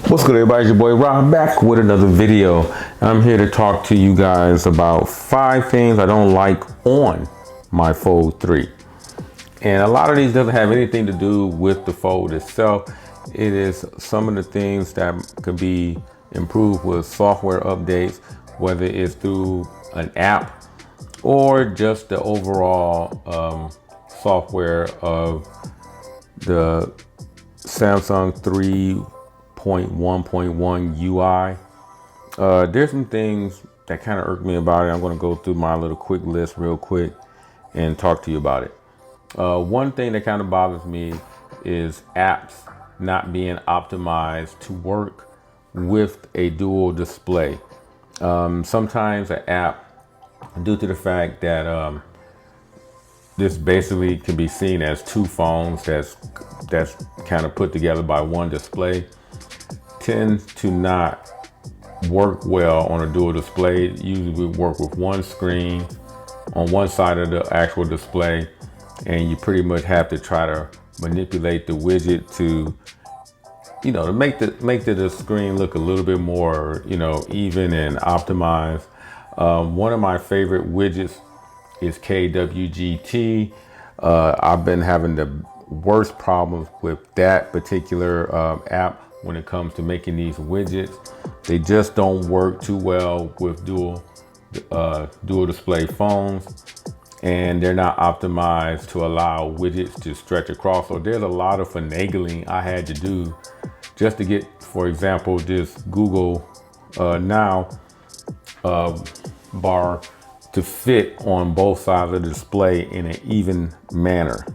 What's good, everybody? It's your boy Rob back with another video. I'm here to talk to you guys about 5 things I don't like on my Fold 3. And a lot of these doesn't have anything to do with the Fold itself. It is some of the things that could be improved with software updates, whether it's through an app or just the overall software of the Samsung 3.1.1 UI. There's some things that kind of irk me about it. I'm going to go through my little quick list real quick and talk to you about it. One thing that kind of bothers me is apps not being optimized to work with a dual display. Sometimes an app, due to the fact that this basically can be seen as 2 phones that's kind of put together by one display, tends to not work well on a dual display. It usually we work with one screen on one side of the actual display, and you pretty much have to try to manipulate the widget to, to make the screen look a little bit more, even and optimized. One of my favorite widgets is KWGT. I've been having the worst problems with that particular app when it comes to making these widgets. They just don't work too well with dual display phones, and they're not optimized to allow widgets to stretch across. So there's a lot of finagling I had to do just to get, for example, this Google Now bar to fit on both sides of the display in an even manner.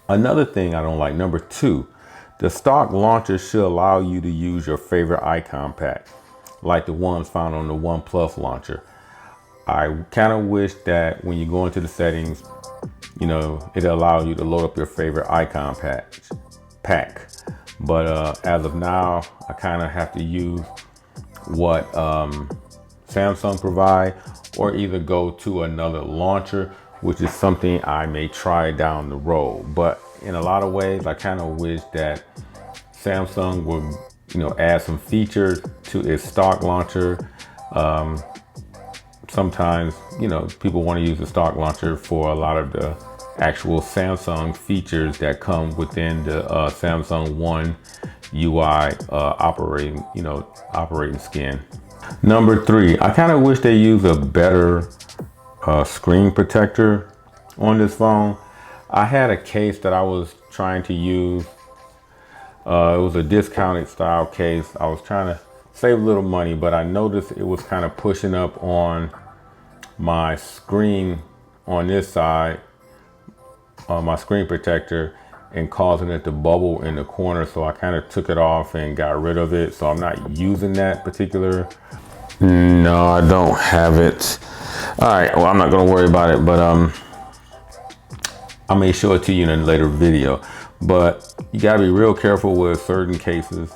Another thing I don't like, number 2, the stock launcher should allow you to use your favorite icon pack, like the ones found on the OnePlus launcher. I kind of wish that when you go into the settings, it allows you to load up your favorite icon pack. But as of now, I kind of have to use what Samsung provide, or either go to another launcher, which is something I may try down the road. But in a lot of ways, I kind of wish that Samsung would, add some features to its stock launcher. Sometimes, people want to use the stock launcher for a lot of the actual Samsung features that come within the Samsung One UI operating skin. Number 3, I kind of wish they use a better screen protector on this phone. I had a case that I was trying to use. It was a discounted style case. I was trying to save a little money, but I noticed it was kind of pushing up on my screen on this side, my screen protector, and causing it to bubble in the corner. So I kind of took it off and got rid of it. So I'm not using that particular. No, I don't have it. All right, well, I'm not gonna worry about it, but I may show it to you in a later video. But you gotta be real careful with certain cases,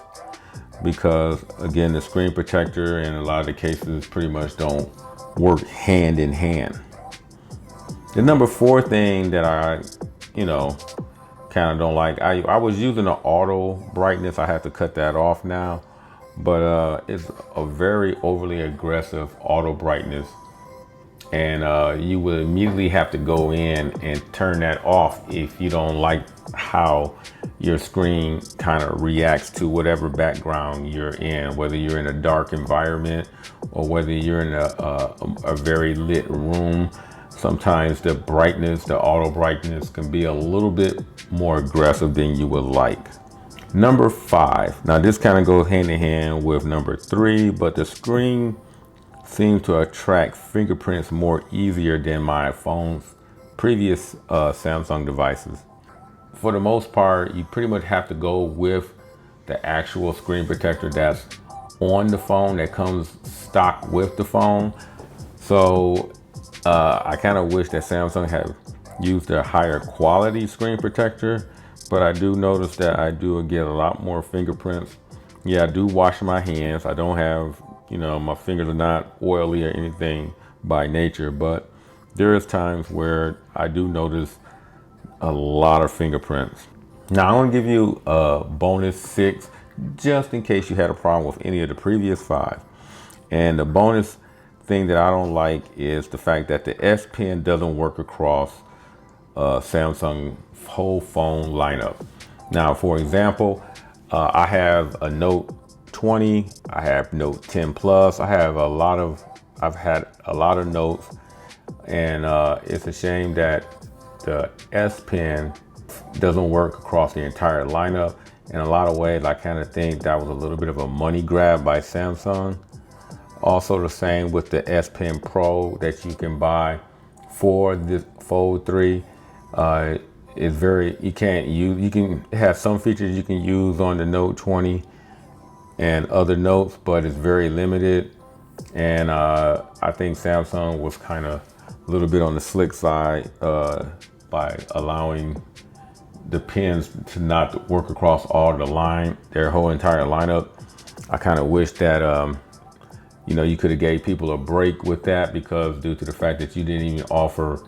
because again, the screen protector in a lot of the cases pretty much don't work hand in hand. The number 4 thing that I, kind of don't like, I was using the auto brightness. I have to cut that off now, but it's a very overly aggressive auto brightness, and you would immediately have to go in and turn that off if you don't like how your screen kind of reacts to whatever background you're in, whether you're in a dark environment or whether you're in a very lit room. Sometimes the brightness, the auto brightness, can be a little bit more aggressive than you would like. Number 5, now this kind of goes hand in hand with number 3, but the screen seems to attract fingerprints more easier than my phone's previous Samsung devices. For the most part, you pretty much have to go with the actual screen protector that's on the phone, that comes stock with the phone. So I kind of wish that Samsung had used a higher quality screen protector, but I do notice that I do get a lot more fingerprints. Yeah, I do wash my hands. I don't have, my fingers are not oily or anything by nature, but there is times where I do notice a lot of fingerprints. Now I'm gonna give you a bonus 6 just in case you had a problem with any of the previous 5. And the bonus thing that I don't like is the fact that the S Pen doesn't work across Samsung whole phone lineup. Now, for example, I have a Note 20, I have Note 10 Plus, I've had a lot of Notes, and it's a shame that the S Pen doesn't work across the entire lineup. In a lot of ways, I kind of think that was a little bit of a money grab by Samsung. Also the same with the S Pen Pro that you can buy for this Fold 3. It's very, you can have some features you can use on the Note 20 and other Notes, but it's very limited. And I think Samsung was kind of a little bit on the slick side by allowing the pens to not work across all their whole entire lineup. I kind of wish that you could have gave people a break with that, because due to the fact that you didn't even offer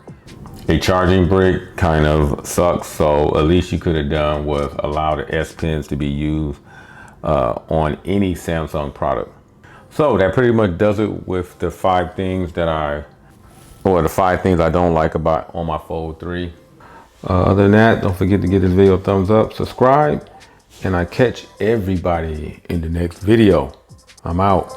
a charging brick kind of sucks. So at least you could have done was allow the S Pens to be used on any Samsung product. So that pretty much does it with the 5 things the 5 things I don't like about on my Fold 3. Other than that, don't forget to give this video a thumbs up, subscribe, and I catch everybody in the next video. I'm out.